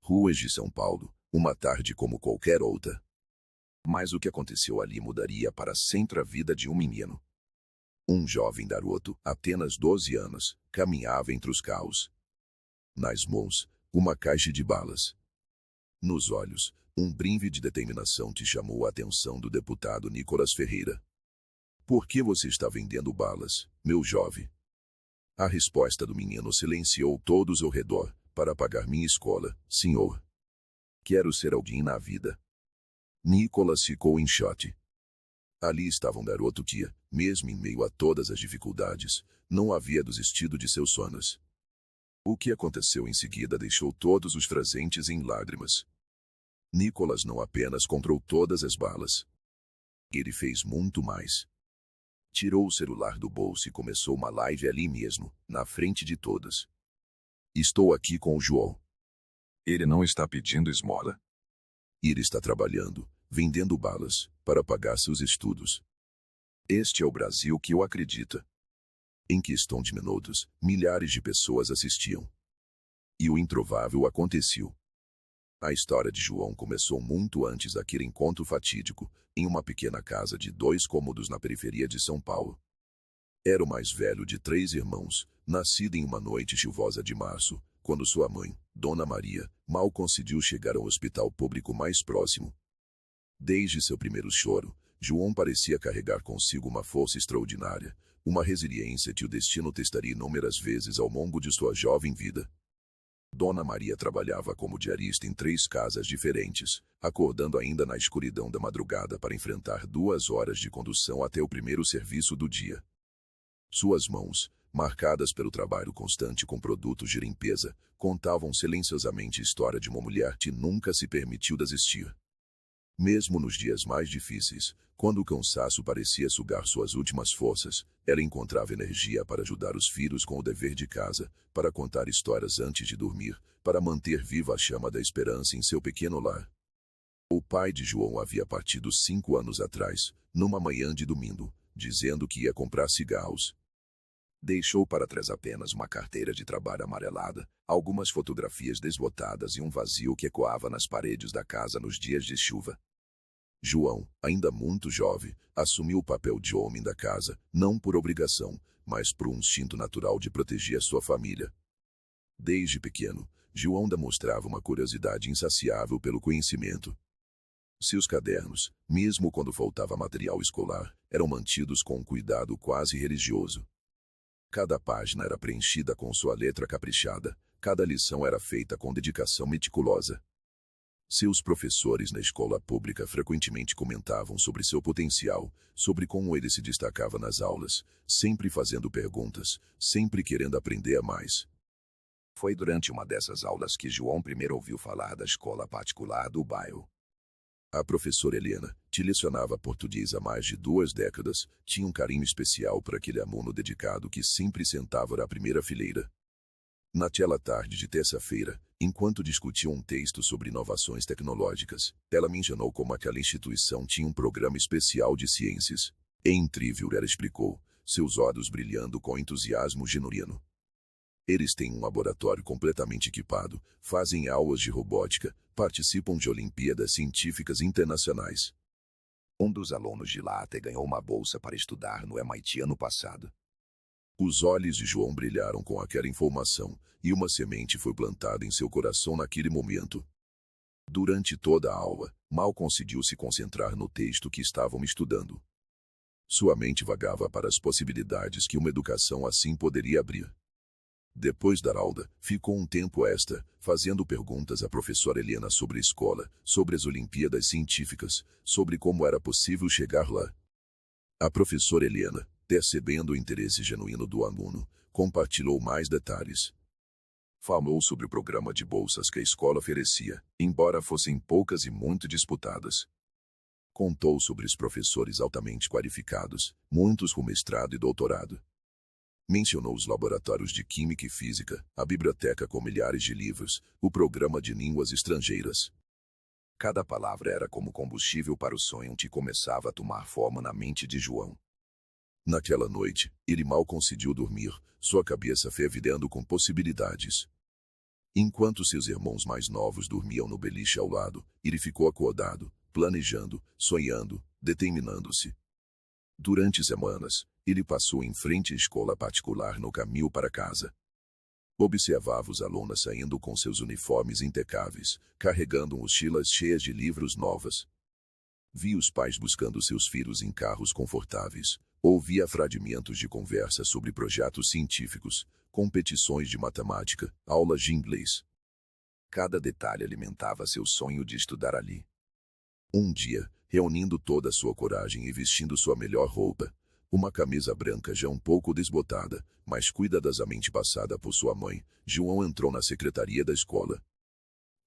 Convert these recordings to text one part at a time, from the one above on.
Ruas de São Paulo, uma tarde como qualquer outra. Mas o que aconteceu ali mudaria para sempre a vida de um menino. Um jovem garoto, apenas 12 anos, caminhava entre os carros. Nas mãos, uma caixa de balas. Nos olhos, um brilho de determinação te chamou a atenção do deputado Nicolas Ferreira. Por que você está vendendo balas, meu jovem? A resposta do menino silenciou todos ao redor. Para pagar minha escola, senhor. Quero ser alguém na vida. Nicolas ficou em choque. Ali estava um garoto que, mesmo em meio a todas as dificuldades, não havia desistido de seus sonhos. O que aconteceu em seguida deixou todos os presentes em lágrimas. Nicolas não apenas comprou todas as balas. Ele fez muito mais. Tirou o celular do bolso e começou uma live ali mesmo, na frente de todas. Estou aqui com o João. Ele não está pedindo esmola. Ele está trabalhando, vendendo balas, para pagar seus estudos. Este é o Brasil que eu acredito. Em questão de minutos, milhares de pessoas assistiam. E o improvável aconteceu. A história de João começou muito antes daquele encontro fatídico, em uma pequena casa de 2 cômodos na periferia de São Paulo. Era o mais velho de 3 irmãos, nascido em uma noite chuvosa de março, quando sua mãe, Dona Maria, mal conseguiu chegar ao hospital público mais próximo. Desde seu primeiro choro, João parecia carregar consigo uma força extraordinária, uma resiliência que o destino testaria inúmeras vezes ao longo de sua jovem vida. Dona Maria trabalhava como diarista em 3 casas diferentes, acordando ainda na escuridão da madrugada para enfrentar 2 horas de condução até o primeiro serviço do dia. Suas mãos, marcadas pelo trabalho constante com produtos de limpeza, contavam silenciosamente a história de uma mulher que nunca se permitiu desistir. Mesmo nos dias mais difíceis, quando o cansaço parecia sugar suas últimas forças, ela encontrava energia para ajudar os filhos com o dever de casa, para contar histórias antes de dormir, para manter viva a chama da esperança em seu pequeno lar. O pai de João havia partido 5 anos atrás, numa manhã de domingo, dizendo que ia comprar cigarros. Deixou para trás apenas uma carteira de trabalho amarelada, algumas fotografias desbotadas e um vazio que ecoava nas paredes da casa nos dias de chuva. João, ainda muito jovem, assumiu o papel de homem da casa, não por obrigação, mas por um instinto natural de proteger a sua família. Desde pequeno, João demonstrava uma curiosidade insaciável pelo conhecimento. Seus cadernos, mesmo quando faltava material escolar, eram mantidos com um cuidado quase religioso. Cada página era preenchida com sua letra caprichada, cada lição era feita com dedicação meticulosa. Seus professores na escola pública frequentemente comentavam sobre seu potencial, sobre como ele se destacava nas aulas, sempre fazendo perguntas, sempre querendo aprender a mais. Foi durante uma dessas aulas que João primeiro ouviu falar da escola particular do bairro. A professora Helena, que lecionava português há mais de 2 décadas, tinha um carinho especial para aquele aluno dedicado que sempre sentava na primeira fileira. Naquela tarde de terça-feira, enquanto discutiam um texto sobre inovações tecnológicas, ela mencionou como aquela instituição tinha um programa especial de ciências. É incrível, ela explicou, seus olhos brilhando com entusiasmo genuíno. Eles têm um laboratório completamente equipado, fazem aulas de robótica, participam de Olimpíadas Científicas Internacionais. Um dos alunos de lá até ganhou uma bolsa para estudar no MIT ano passado. Os olhos de João brilharam com aquela informação, e uma semente foi plantada em seu coração naquele momento. Durante toda a aula, mal conseguiu se concentrar no texto que estavam estudando. Sua mente vagava para as possibilidades que uma educação assim poderia abrir. Depois da aula, ficou um tempo fazendo perguntas à professora Helena sobre a escola, sobre as Olimpíadas Científicas, sobre como era possível chegar lá. A professora Helena, percebendo o interesse genuíno do aluno, compartilhou mais detalhes. Falou sobre o programa de bolsas que a escola oferecia, embora fossem poucas e muito disputadas. Contou sobre os professores altamente qualificados, muitos com mestrado e doutorado. Mencionou os laboratórios de Química e Física, a biblioteca com milhares de livros, o programa de línguas estrangeiras. Cada palavra era como combustível para o sonho que começava a tomar forma na mente de João. Naquela noite, ele mal conseguiu dormir, sua cabeça fervilhando com possibilidades. Enquanto seus irmãos mais novos dormiam no beliche ao lado, ele ficou acordado, planejando, sonhando, determinando-se. Durante semanas, ele passou em frente à escola particular no caminho para casa. Observava os alunos saindo com seus uniformes impecáveis, carregando mochilas cheias de livros novos. Via os pais buscando seus filhos em carros confortáveis. Ouvia fragmentos de conversa sobre projetos científicos, competições de matemática, aulas de inglês. Cada detalhe alimentava seu sonho de estudar ali. Um dia, reunindo toda a sua coragem e vestindo sua melhor roupa, uma camisa branca já um pouco desbotada, mas cuidadosamente passada por sua mãe, João entrou na secretaria da escola.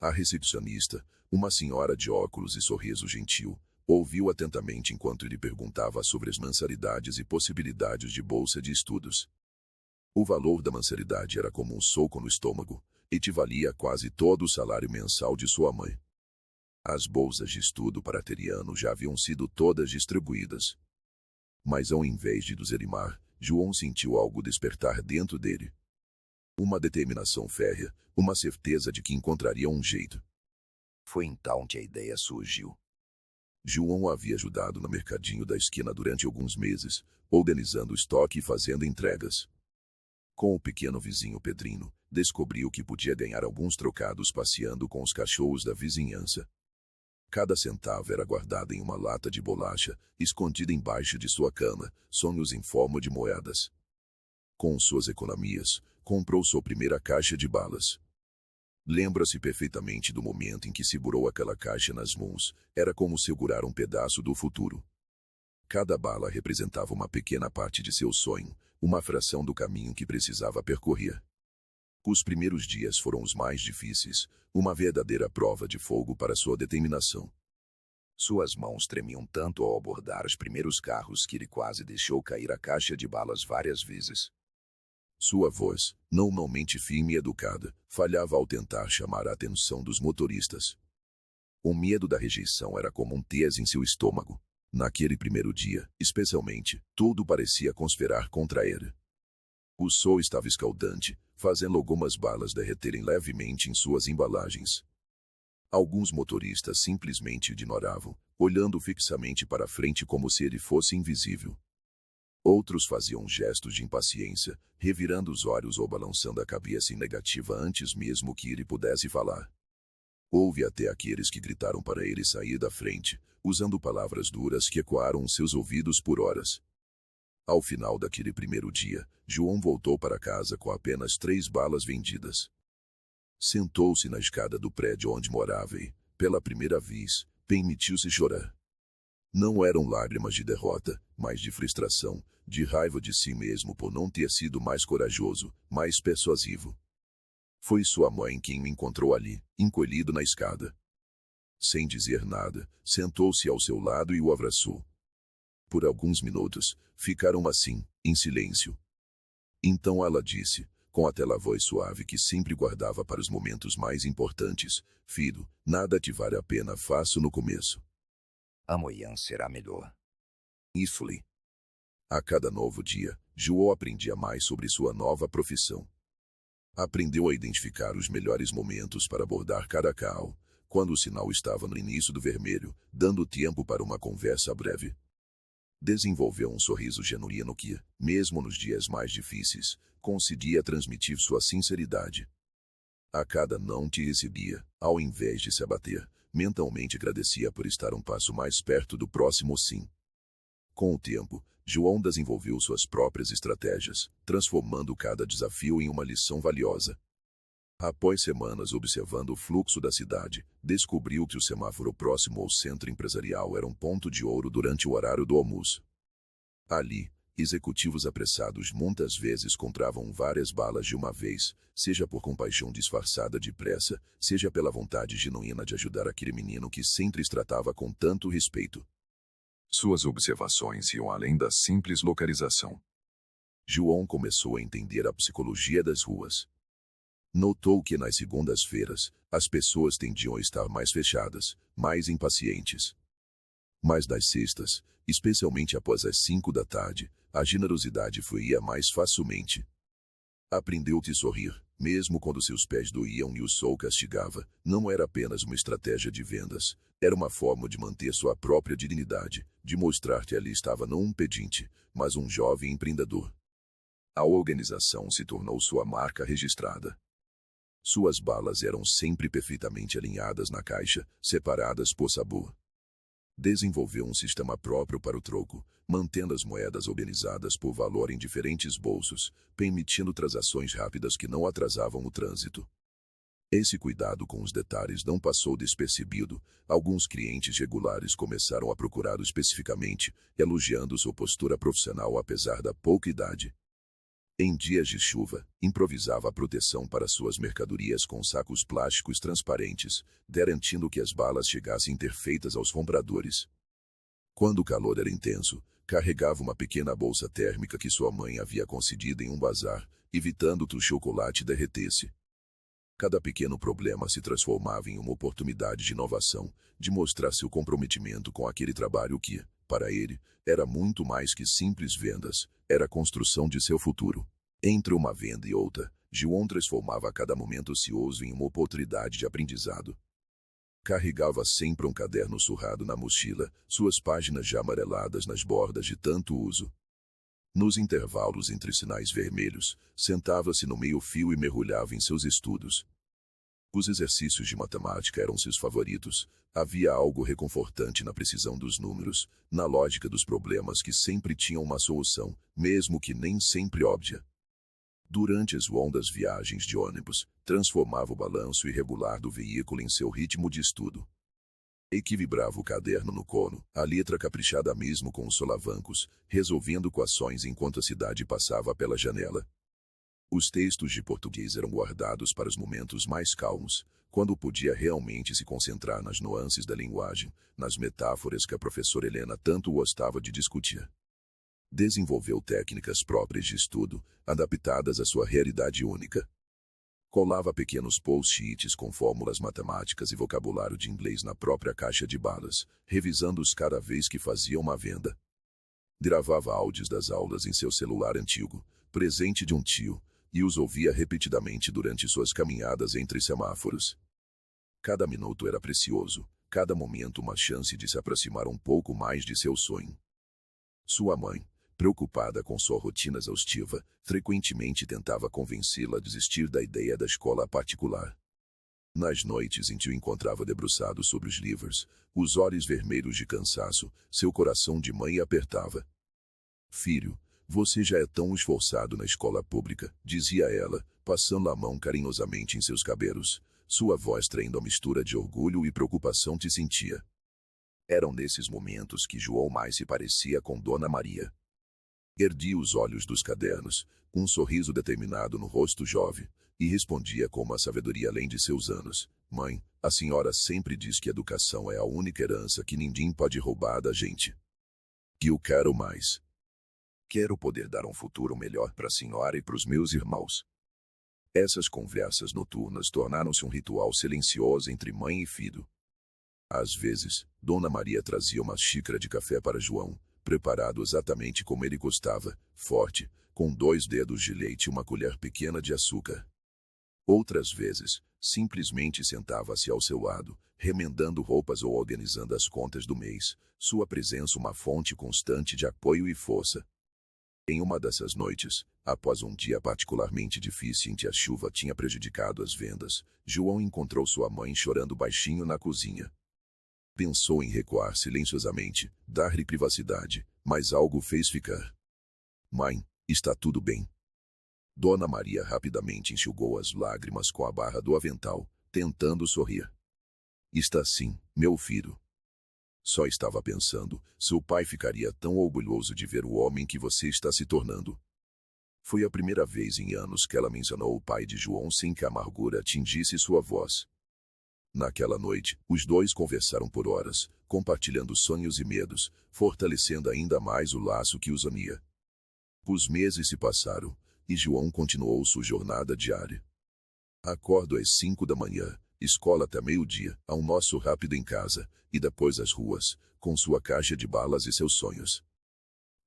A recepcionista, uma senhora de óculos e sorriso gentil, ouviu atentamente enquanto ele perguntava sobre as mensalidades e possibilidades de bolsa de estudos. O valor da mensalidade era como um soco no estômago, equivalia a quase todo o salário mensal de sua mãe. As bolsas de estudo para teriano já haviam sido todas distribuídas. Mas ao invés de desanimar, João sentiu algo despertar dentro dele. Uma determinação férrea, uma certeza de que encontraria um jeito. Foi então que a ideia surgiu. João havia ajudado no mercadinho da esquina durante alguns meses, organizando o estoque e fazendo entregas. Com o pequeno vizinho Pedrino, descobriu que podia ganhar alguns trocados passeando com os cachorros da vizinhança. Cada centavo era guardado em uma lata de bolacha, escondida embaixo de sua cama, sonhos em forma de moedas. Com suas economias, comprou sua primeira caixa de balas. Lembra-se perfeitamente do momento em que segurou aquela caixa nas mãos. Era como segurar um pedaço do futuro. Cada bala representava uma pequena parte de seu sonho, uma fração do caminho que precisava percorrer. Os primeiros dias foram os mais difíceis, uma verdadeira prova de fogo para sua determinação. Suas mãos tremiam tanto ao abordar os primeiros carros que ele quase deixou cair a caixa de balas várias vezes. Sua voz, normalmente firme e educada, falhava ao tentar chamar a atenção dos motoristas. O medo da rejeição era como um peso em seu estômago. Naquele primeiro dia, especialmente, tudo parecia conspirar contra ele. O sol estava escaldante, fazendo algumas balas derreterem levemente em suas embalagens. Alguns motoristas simplesmente o ignoravam, olhando fixamente para frente como se ele fosse invisível. Outros faziam gestos de impaciência, revirando os olhos ou balançando a cabeça em negativa antes mesmo que ele pudesse falar. Houve até aqueles que gritaram para ele sair da frente, usando palavras duras que ecoaram seus ouvidos por horas. Ao final daquele primeiro dia, João voltou para casa com apenas 3 balas vendidas. Sentou-se na escada do prédio onde morava e, pela primeira vez, permitiu-se chorar. Não eram lágrimas de derrota, mas de frustração, de raiva de si mesmo por não ter sido mais corajoso, mais persuasivo. Foi sua mãe quem o encontrou ali, encolhido na escada. Sem dizer nada, sentou-se ao seu lado e o abraçou. Por alguns minutos, ficaram assim, em silêncio. Então ela disse, com aquela voz suave que sempre guardava para os momentos mais importantes: "Filho, nada te vale a pena, faço no começo. Amanhã será melhor." Isso-lhe. A cada novo dia, João aprendia mais sobre sua nova profissão. Aprendeu a identificar os melhores momentos para abordar cada carro, quando o sinal estava no início do vermelho, dando tempo para uma conversa breve. Desenvolveu um sorriso genuíno que, mesmo nos dias mais difíceis, conseguia transmitir sua sinceridade. A cada não que recebia, ao invés de se abater, mentalmente agradecia por estar um passo mais perto do próximo sim. Com o tempo, João desenvolveu suas próprias estratégias, transformando cada desafio em uma lição valiosa. Após semanas observando o fluxo da cidade, descobriu que o semáforo próximo ao centro empresarial era um ponto de ouro durante o horário do almoço. Ali, executivos apressados muitas vezes compravam várias balas de uma vez, seja por compaixão disfarçada de pressa, seja pela vontade genuína de ajudar aquele menino que sempre os tratava com tanto respeito. Suas observações iam além da simples localização. João começou a entender a psicologia das ruas. Notou que nas segundas-feiras, as pessoas tendiam a estar mais fechadas, mais impacientes. Mas nas sextas, especialmente após as 5 da tarde, a generosidade fluía mais facilmente. Aprendeu que sorrir, mesmo quando seus pés doíam e o sol castigava, não era apenas uma estratégia de vendas. Era uma forma de manter sua própria dignidade, de mostrar que ali estava não um pedinte, mas um jovem empreendedor. A organização se tornou sua marca registrada. Suas balas eram sempre perfeitamente alinhadas na caixa, separadas por sabor. Desenvolveu um sistema próprio para o troco, mantendo as moedas organizadas por valor em diferentes bolsos, permitindo transações rápidas que não atrasavam o trânsito. Esse cuidado com os detalhes não passou despercebido. Alguns clientes regulares começaram a procurá-lo especificamente, elogiando sua postura profissional apesar da pouca idade. Em dias de chuva, improvisava a proteção para suas mercadorias com sacos plásticos transparentes, garantindo que as balas chegassem perfeitas aos compradores. Quando o calor era intenso, carregava uma pequena bolsa térmica que sua mãe havia concedido em um bazar, evitando que o chocolate derretesse. Cada pequeno problema se transformava em uma oportunidade de inovação, de mostrar seu comprometimento com aquele trabalho que, para ele, era muito mais que simples vendas, era a construção de seu futuro. Entre uma venda e outra, João transformava cada momento ocioso em uma oportunidade de aprendizado. Carregava sempre um caderno surrado na mochila, suas páginas já amareladas nas bordas de tanto uso. Nos intervalos entre sinais vermelhos, sentava-se no meio-fio e mergulhava em seus estudos. Os exercícios de matemática eram seus favoritos. Havia algo reconfortante na precisão dos números, na lógica dos problemas que sempre tinham uma solução, mesmo que nem sempre óbvia. Durante as longas viagens de ônibus, transformava o balanço irregular do veículo em seu ritmo de estudo. Equilibrava o caderno no cono, a letra caprichada mesmo com os solavancos, resolvendo equações enquanto a cidade passava pela janela. Os textos de português eram guardados para os momentos mais calmos, quando podia realmente se concentrar nas nuances da linguagem, nas metáforas que a professora Helena tanto gostava de discutir. Desenvolveu técnicas próprias de estudo, adaptadas à sua realidade única. Colava pequenos post-its com fórmulas matemáticas e vocabulário de inglês na própria caixa de balas, revisando-os cada vez que fazia uma venda. Gravava áudios das aulas em seu celular antigo, presente de um tio, e os ouvia repetidamente durante suas caminhadas entre semáforos. Cada minuto era precioso, cada momento uma chance de se aproximar um pouco mais de seu sonho. Sua mãe, preocupada com sua rotina exaustiva, frequentemente tentava convencê-la a desistir da ideia da escola particular. Nas noites em que o encontrava debruçado sobre os livros, os olhos vermelhos de cansaço, seu coração de mãe apertava. "Filho, você já é tão esforçado na escola pública", dizia ela, passando a mão carinhosamente em seus cabelos. Sua voz traindo a mistura de orgulho e preocupação que sentia. Eram nesses momentos que João mais se parecia com Dona Maria. Erguia os olhos dos cadernos, com um sorriso determinado no rosto jovem, e respondia com uma sabedoria além de seus anos: "Mãe, a senhora sempre diz que a educação é a única herança que ninguém pode roubar da gente. Que eu quero mais. Quero poder dar um futuro melhor para a senhora e para os meus irmãos." Essas conversas noturnas tornaram-se um ritual silencioso entre mãe e filho. Às vezes, Dona Maria trazia uma xícara de café para João, preparado exatamente como ele gostava, forte, com 2 dedos de leite e uma colher pequena de açúcar. Outras vezes, simplesmente sentava-se ao seu lado, remendando roupas ou organizando as contas do mês, sua presença uma fonte constante de apoio e força. Em uma dessas noites, após um dia particularmente difícil em que a chuva tinha prejudicado as vendas, João encontrou sua mãe chorando baixinho na cozinha. Pensou em recuar silenciosamente, dar-lhe privacidade, mas algo fez ficar. "Mãe, está tudo bem." Dona Maria rapidamente enxugou as lágrimas com a barra do avental, tentando sorrir. "Está sim, meu filho. Só estava pensando, seu pai ficaria tão orgulhoso de ver o homem que você está se tornando." Foi a primeira vez em anos que ela mencionou o pai de João sem que a amargura atingisse sua voz. Naquela noite, os dois conversaram por horas, compartilhando sonhos e medos, fortalecendo ainda mais o laço que os unia. Os meses se passaram, e João continuou sua jornada diária. Acordo às 5 da manhã, escola até meio-dia, almoço rápido em casa, e depois às ruas, com sua caixa de balas e seus sonhos.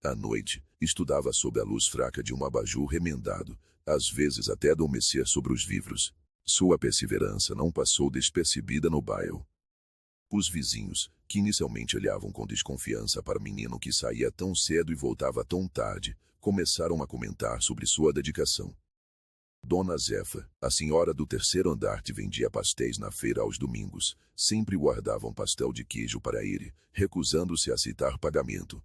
À noite, estudava sob a luz fraca de um abajur remendado, às vezes até adormecer sobre os livros. Sua perseverança não passou despercebida no bairro. Os vizinhos, que inicialmente olhavam com desconfiança para o menino que saía tão cedo e voltava tão tarde, começaram a comentar sobre sua dedicação. Dona Zefa, a senhora do terceiro andar que vendia pastéis na feira aos domingos, sempre guardava um pastel de queijo para ele, recusando-se a aceitar pagamento.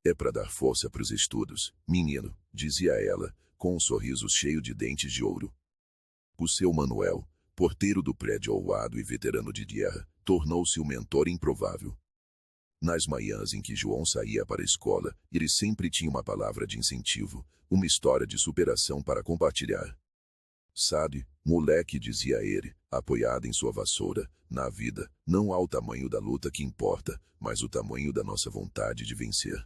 É para dar força para os estudos, menino, dizia ela, com um sorriso cheio de dentes de ouro. O seu Manuel, porteiro do prédio ao lado e veterano de guerra, tornou-se um mentor improvável. Nas manhãs em que João saía para a escola, ele sempre tinha uma palavra de incentivo, uma história de superação para compartilhar. Sabe, moleque, dizia ele, apoiado em sua vassoura, na vida, não há o tamanho da luta que importa, mas o tamanho da nossa vontade de vencer.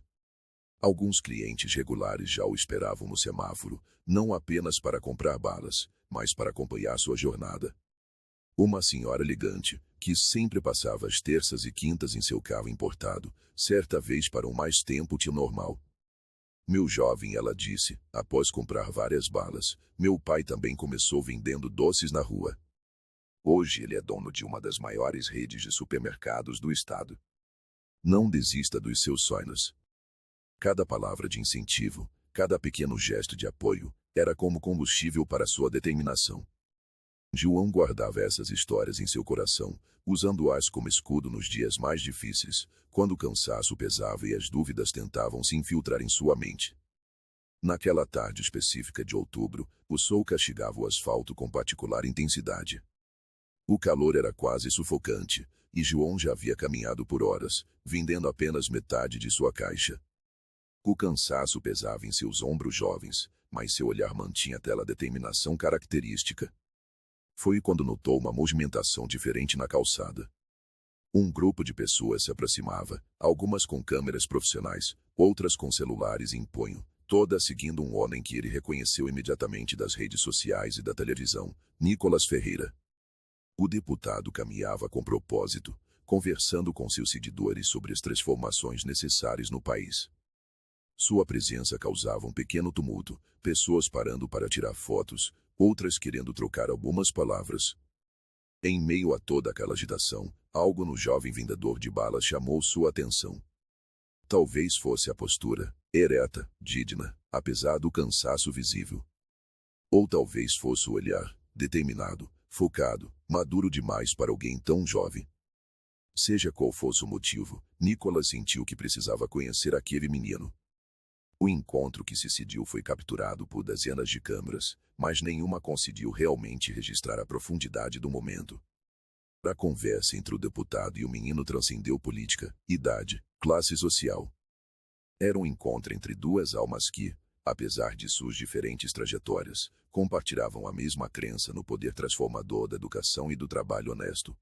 Alguns clientes regulares já o esperavam no semáforo, não apenas para comprar balas, mas para acompanhar sua jornada. Uma senhora elegante, que sempre passava as terças e quintas em seu carro importado, certa vez parou mais tempo que o normal. Meu jovem, ela disse, após comprar várias balas, meu pai também começou vendendo doces na rua. Hoje ele é dono de uma das maiores redes de supermercados do estado. Não desista dos seus sonhos. Cada palavra de incentivo, cada pequeno gesto de apoio, era como combustível para sua determinação. João guardava essas histórias em seu coração, usando-as como escudo nos dias mais difíceis, quando o cansaço pesava e as dúvidas tentavam se infiltrar em sua mente. Naquela tarde específica de outubro, o sol castigava o asfalto com particular intensidade. O calor era quase sufocante, e João já havia caminhado por horas, vendendo apenas metade de sua caixa. O cansaço pesava em seus ombros jovens, mas seu olhar mantinha aquela determinação característica. Foi quando notou uma movimentação diferente na calçada. Um grupo de pessoas se aproximava, algumas com câmeras profissionais, outras com celulares em punho, todas seguindo um homem que ele reconheceu imediatamente das redes sociais e da televisão, Nicolas Ferreira. O deputado caminhava com propósito, conversando com seus seguidores sobre as transformações necessárias no país. Sua presença causava um pequeno tumulto, pessoas parando para tirar fotos, outras querendo trocar algumas palavras. Em meio a toda aquela agitação, algo no jovem vendedor de balas chamou sua atenção. Talvez fosse a postura, ereta, digna, apesar do cansaço visível. Ou talvez fosse o olhar, determinado, focado, maduro demais para alguém tão jovem. Seja qual fosse o motivo, Nicolas sentiu que precisava conhecer aquele menino. O encontro que se decidiu foi capturado por dezenas de câmeras, mas nenhuma conseguiu realmente registrar a profundidade do momento. A conversa entre o deputado e o menino transcendeu política, idade, classe social. Era um encontro entre duas almas que, apesar de suas diferentes trajetórias, compartilhavam a mesma crença no poder transformador da educação e do trabalho honesto.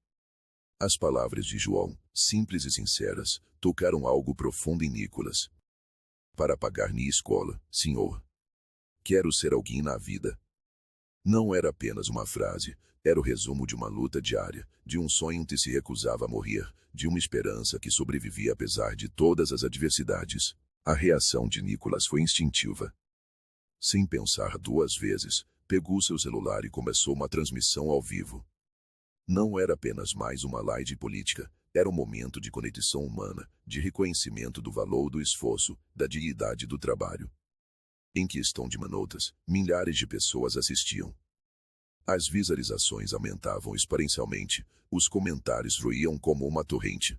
As palavras de João, simples e sinceras, tocaram algo profundo em Nicolas. Para pagar minha escola, senhor. Quero ser alguém na vida. Não era apenas uma frase, era o resumo de uma luta diária, de um sonho que se recusava a morrer, de uma esperança que sobrevivia apesar de todas as adversidades. A reação de Nicolas foi instintiva. Sem pensar duas vezes, pegou seu celular e começou uma transmissão ao vivo. Não era apenas mais uma live política, era um momento de conexão humana, de reconhecimento do valor do esforço, da dignidade do trabalho. Em questão de minutos, milhares de pessoas assistiam. As visualizações aumentavam exponencialmente, os comentários fluíam como uma torrente.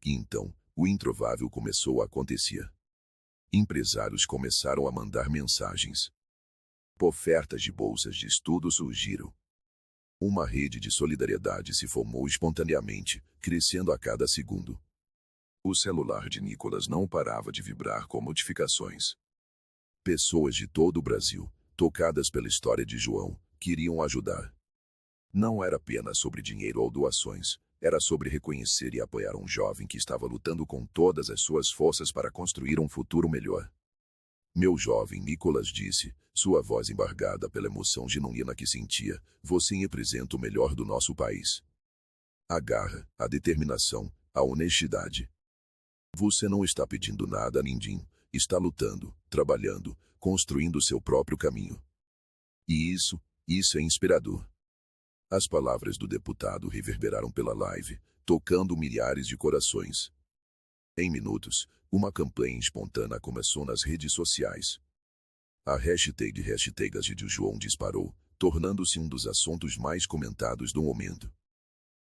E então, o improvável começou a acontecer. Empresários começaram a mandar mensagens. Ofertas de bolsas de estudo surgiram. Uma rede de solidariedade se formou espontaneamente, crescendo a cada segundo. O celular de Nicolas não parava de vibrar com notificações. Pessoas de todo o Brasil, tocadas pela história de João, queriam ajudar. Não era apenas sobre dinheiro ou doações, era sobre reconhecer e apoiar um jovem que estava lutando com todas as suas forças para construir um futuro melhor. Meu jovem, Nicolas disse, sua voz embargada pela emoção genuína que sentia, você representa o melhor do nosso país. A garra, a determinação, a honestidade. Você não está pedindo nada a ninguém, está lutando, trabalhando, construindo seu próprio caminho. E isso é inspirador. As palavras do deputado reverberaram pela live, tocando milhares de corações. Em minutos, uma campanha espontânea começou nas redes sociais. A hashtags de João disparou, tornando-se um dos assuntos mais comentados do momento.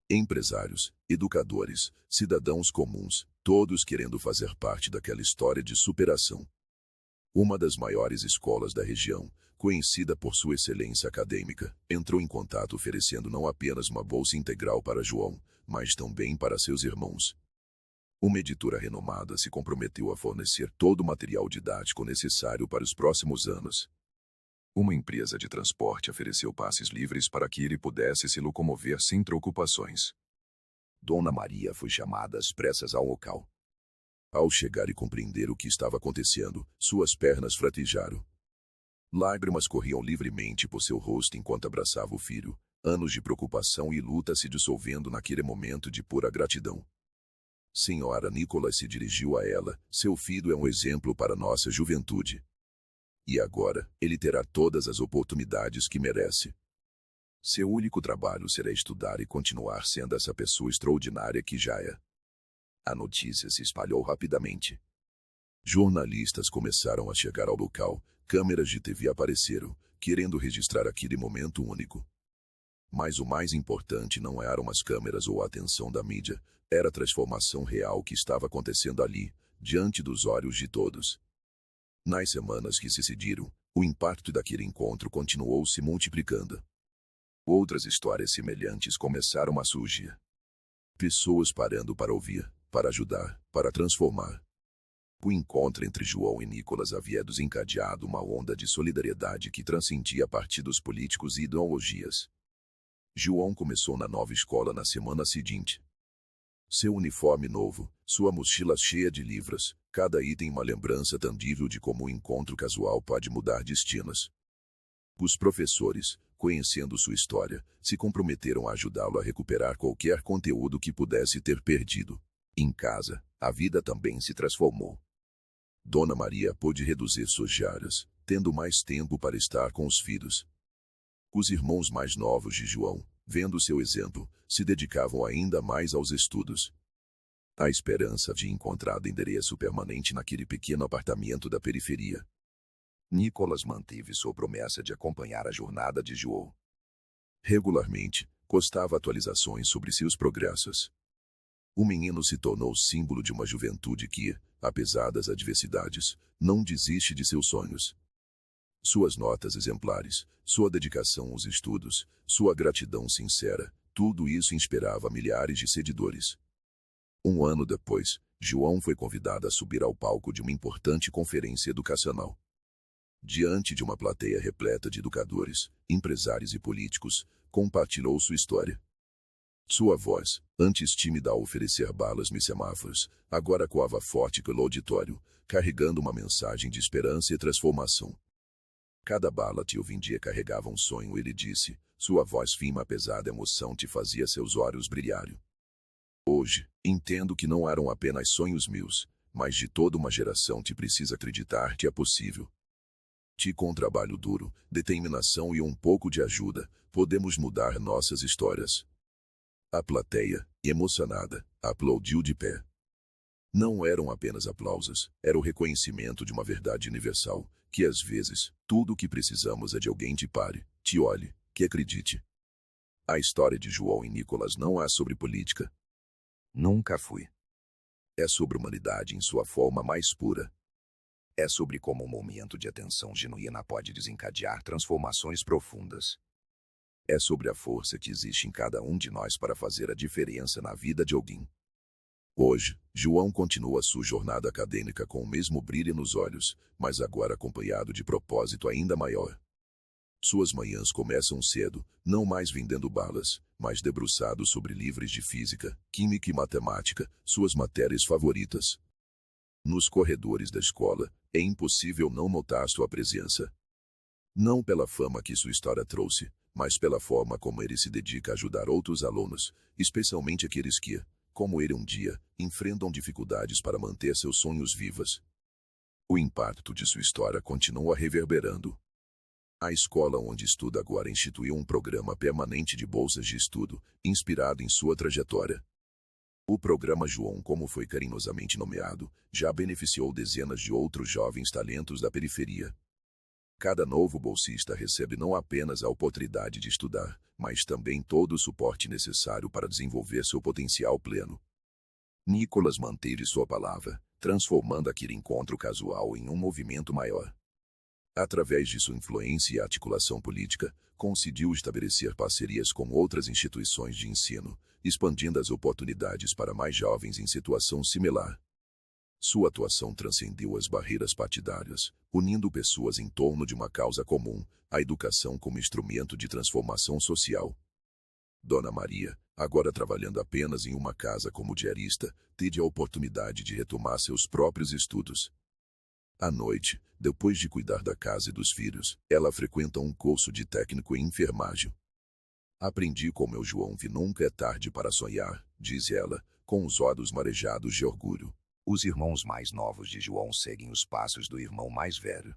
Empresários, educadores, cidadãos comuns, todos querendo fazer parte daquela história de superação. Uma das maiores escolas da região, conhecida por sua excelência acadêmica, entrou em contato oferecendo não apenas uma bolsa integral para João, mas também para seus irmãos. Uma editora renomada se comprometeu a fornecer todo o material didático necessário para os próximos anos. Uma empresa de transporte ofereceu passes livres para que ele pudesse se locomover sem preocupações. Dona Maria foi chamada às pressas ao local. Ao chegar e compreender o que estava acontecendo, suas pernas fraquejaram. Lágrimas corriam livremente por seu rosto enquanto abraçava o filho, anos de preocupação e luta se dissolvendo naquele momento de pura gratidão. Senhora Nicolas se dirigiu a ela, seu filho é um exemplo para nossa juventude. E agora, ele terá todas as oportunidades que merece. Seu único trabalho será estudar e continuar sendo essa pessoa extraordinária que já é. A notícia se espalhou rapidamente. Jornalistas começaram a chegar ao local, câmeras de TV apareceram, querendo registrar aquele momento único. Mas o mais importante não eram as câmeras ou a atenção da mídia, era a transformação real que estava acontecendo ali, diante dos olhos de todos. Nas semanas que se seguiram, o impacto daquele encontro continuou se multiplicando. Outras histórias semelhantes começaram a surgir. Pessoas parando para ouvir, para ajudar, para transformar. O encontro entre João e Nicolas havia desencadeado uma onda de solidariedade que transcendia partidos políticos e ideologias. João começou na nova escola na semana seguinte. Seu uniforme novo, sua mochila cheia de livros, cada item uma lembrança tangível de como um encontro casual pode mudar destinos. Os professores, conhecendo sua história, se comprometeram a ajudá-lo a recuperar qualquer conteúdo que pudesse ter perdido. Em casa, a vida também se transformou. Dona Maria pôde reduzir suas diárias, tendo mais tempo para estar com os filhos. Os irmãos mais novos de João, vendo seu exemplo, se dedicavam ainda mais aos estudos. A esperança de encontrar endereço permanente naquele pequeno apartamento da periferia. Nicolas manteve sua promessa de acompanhar a jornada de João. Regularmente, postava atualizações sobre seus progressos. O menino se tornou símbolo de uma juventude que, apesar das adversidades, não desiste de seus sonhos. Suas notas exemplares, sua dedicação aos estudos, sua gratidão sincera, tudo isso inspirava milhares de seguidores. Um ano depois, João foi convidado a subir ao palco de uma importante conferência educacional. Diante de uma plateia repleta de educadores, empresários e políticos, compartilhou sua história. Sua voz, antes tímida ao oferecer balas nos semáforos, agora coava forte pelo auditório, carregando uma mensagem de esperança e transformação. Cada bala que eu vendia carregava um sonho, ele disse. Sua voz fina apesar da emoção te fazia seus olhos brilharem. Hoje, entendo que não eram apenas sonhos meus, mas de toda uma geração que precisa acreditar que é possível. Que com trabalho duro, determinação e um pouco de ajuda, podemos mudar nossas histórias. A plateia, emocionada, aplaudiu de pé. Não eram apenas aplausos, era o reconhecimento de uma verdade universal, que às vezes, tudo o que precisamos é de alguém que pare, te olhe, que acredite. A história de João e Nicolas não é sobre política. Nunca foi. É sobre humanidade em sua forma mais pura. É sobre como um momento de atenção genuína pode desencadear transformações profundas. É sobre a força que existe em cada um de nós para fazer a diferença na vida de alguém. Hoje, João continua sua jornada acadêmica com o mesmo brilho nos olhos, mas agora acompanhado de propósito ainda maior. Suas manhãs começam cedo, não mais vendendo balas, mas debruçado sobre livros de física, química e matemática, suas matérias favoritas. Nos corredores da escola, é impossível não notar sua presença. Não pela fama que sua história trouxe, mas pela forma como ele se dedica a ajudar outros alunos, especialmente aqueles que, como ele um dia, enfrentam dificuldades para manter seus sonhos vivos. O impacto de sua história continua reverberando. A escola onde estuda agora instituiu um programa permanente de bolsas de estudo, inspirado em sua trajetória. O programa João, como foi carinhosamente nomeado, já beneficiou dezenas de outros jovens talentos da periferia. Cada novo bolsista recebe não apenas a oportunidade de estudar, mas também todo o suporte necessário para desenvolver seu potencial pleno. Nicolas manteve sua palavra, transformando aquele encontro casual em um movimento maior. Através de sua influência e articulação política, conseguiu estabelecer parcerias com outras instituições de ensino, expandindo as oportunidades para mais jovens em situação similar. Sua atuação transcendeu as barreiras partidárias, unindo pessoas em torno de uma causa comum, a educação como instrumento de transformação social. Dona Maria, agora trabalhando apenas em uma casa como diarista, teve a oportunidade de retomar seus próprios estudos. À noite, depois de cuidar da casa e dos filhos, ela frequenta um curso de técnico em enfermagem. Aprendi com meu João que nunca é tarde para sonhar, diz ela, com os olhos marejados de orgulho. Os irmãos mais novos de João seguem os passos do irmão mais velho.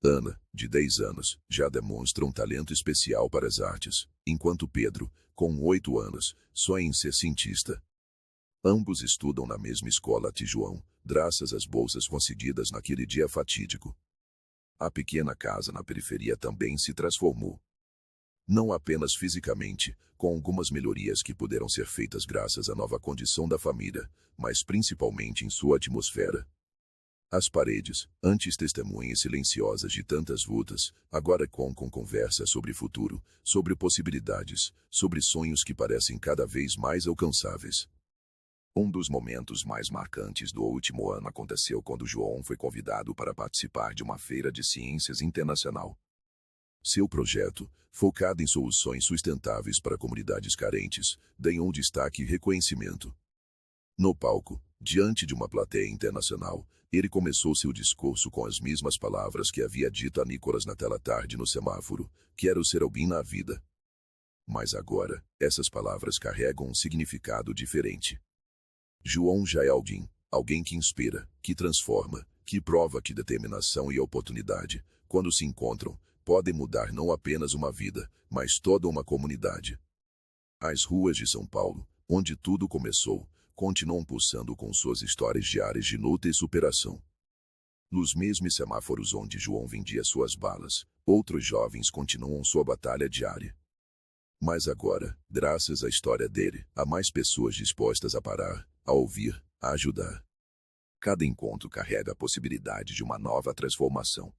Ana, de 10 anos, já demonstra um talento especial para as artes, enquanto Pedro, com 8 anos, sonha em ser cientista. Ambos estudam na mesma escola de João, graças às bolsas concedidas naquele dia fatídico. A pequena casa na periferia também se transformou. Não apenas fisicamente, com algumas melhorias que puderam ser feitas graças à nova condição da família, mas principalmente em sua atmosfera. As paredes, antes testemunhas silenciosas de tantas lutas, agora com conversas sobre futuro, sobre possibilidades, sobre sonhos que parecem cada vez mais alcançáveis. Um dos momentos mais marcantes do último ano aconteceu quando João foi convidado para participar de uma feira de ciências internacional. Seu projeto, focado em soluções sustentáveis para comunidades carentes, ganhou destaque e reconhecimento. No palco, diante de uma plateia internacional, ele começou seu discurso com as mesmas palavras que havia dito a Nicolas naquela tarde no semáforo: quero ser alguém na vida. Mas agora, essas palavras carregam um significado diferente. João já é alguém que inspira, que transforma, que prova que determinação e oportunidade, quando se encontram, podem mudar não apenas uma vida, mas toda uma comunidade. As ruas de São Paulo, onde tudo começou, continuam pulsando com suas histórias diárias de luta e superação. Nos mesmos semáforos onde João vendia suas balas, outros jovens continuam sua batalha diária. Mas agora, graças à história dele, há mais pessoas dispostas a parar, a ouvir, a ajudar. Cada encontro carrega a possibilidade de uma nova transformação.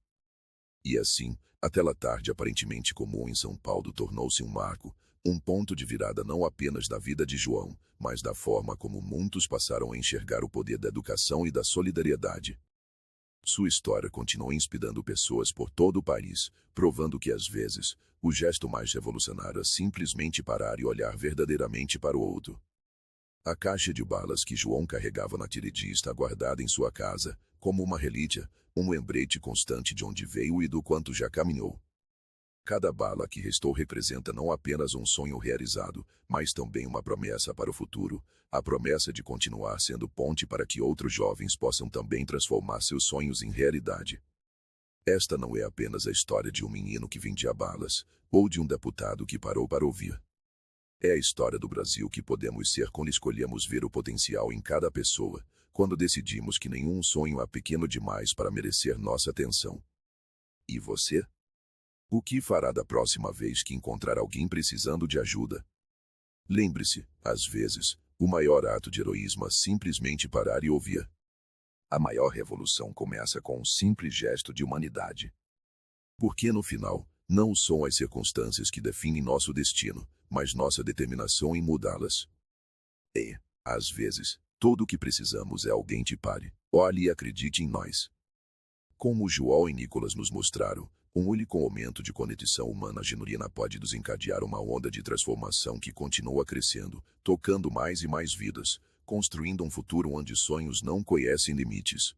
E assim, aquela tarde aparentemente comum em São Paulo tornou-se um marco, um ponto de virada não apenas da vida de João, mas da forma como muitos passaram a enxergar o poder da educação e da solidariedade. Sua história continua inspirando pessoas por todo o país, provando que, às vezes, o gesto mais revolucionário é simplesmente parar e olhar verdadeiramente para o outro. A caixa de balas que João carregava naquele dia está guardada em sua casa, como uma relíquia, um lembrete constante de onde veio e do quanto já caminhou. Cada bala que restou representa não apenas um sonho realizado, mas também uma promessa para o futuro, a promessa de continuar sendo ponte para que outros jovens possam também transformar seus sonhos em realidade. Esta não é apenas a história de um menino que vendia balas, ou de um deputado que parou para ouvir. É a história do Brasil que podemos ser quando escolhemos ver o potencial em cada pessoa, quando decidimos que nenhum sonho é pequeno demais para merecer nossa atenção. E você? O que fará da próxima vez que encontrar alguém precisando de ajuda? Lembre-se, às vezes, o maior ato de heroísmo é simplesmente parar e ouvir. A maior revolução começa com um simples gesto de humanidade. Porque no final, não são as circunstâncias que definem nosso destino, mas nossa determinação em mudá-las. E, às vezes, tudo o que precisamos é alguém que pare, olhe e acredite em nós. Como João e Nicolas nos mostraram, um único momento de conexão humana genuína pode desencadear uma onda de transformação que continua crescendo, tocando mais e mais vidas, construindo um futuro onde sonhos não conhecem limites.